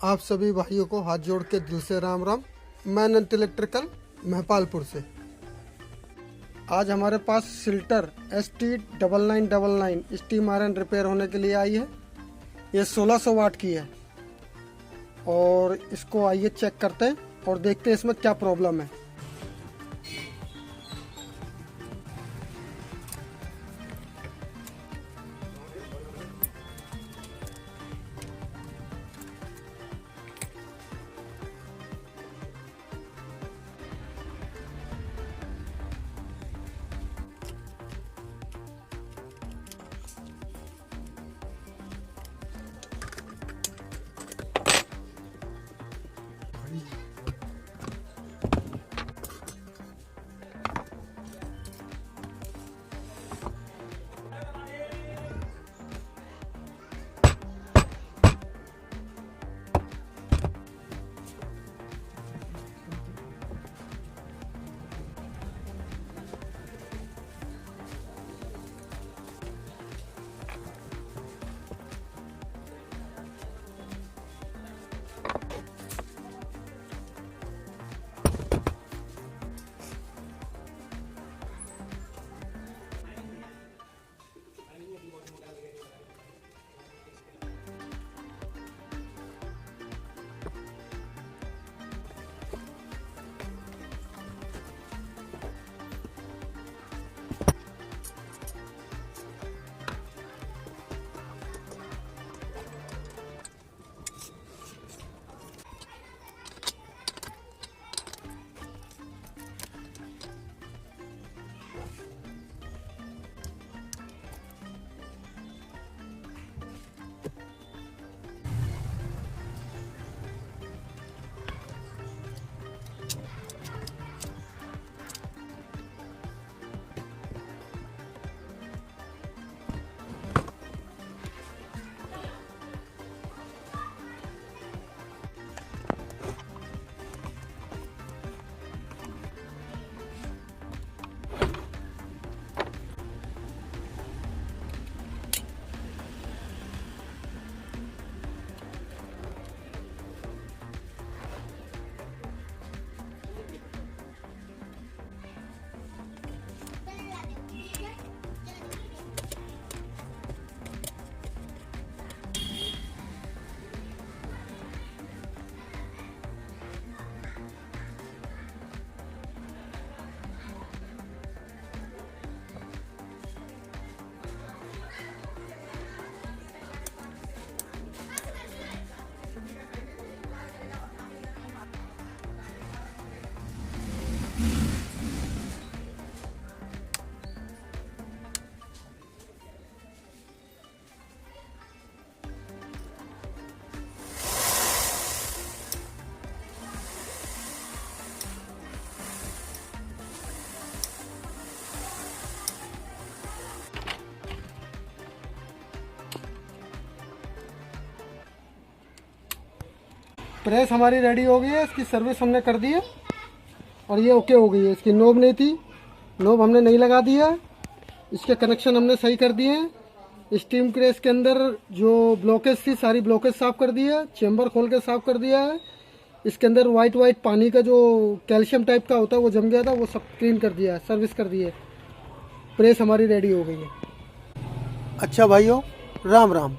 आप सभी भाइयों को हाथ जोड़ के दिल से राम राम। मैं अनंत इलेक्ट्रिकल महपालपुर से। आज हमारे पास सिल्टर ST9999 स्टीम आयरन रिपेयर होने के लिए आई है। ये 1600 वाट की है और इसको आइए चेक करते हैं और देखते हैं इसमें क्या प्रॉब्लम है। प्रेस हमारी रेडी हो गई है। इसकी सर्विस हमने कर दी है और ये ओके हो गई है। इसकी नोब नहीं थी, नोब हमने नहीं लगा दिया। इसके कनेक्शन हमने सही कर दिए हैं। स्टीम प्रेस के अंदर जो ब्लॉकेज थी सारी ब्लॉकेज साफ़ कर दी है। चेम्बर खोल के साफ़ कर दिया है। इसके अंदर वाइट पानी का जो कैल्शियम टाइप का होता है वो जम गया था, वो सब क्लीन कर दिया है, सर्विस कर दी है। प्रेस हमारी रेडी हो गई है। अच्छा भाइयों, राम राम।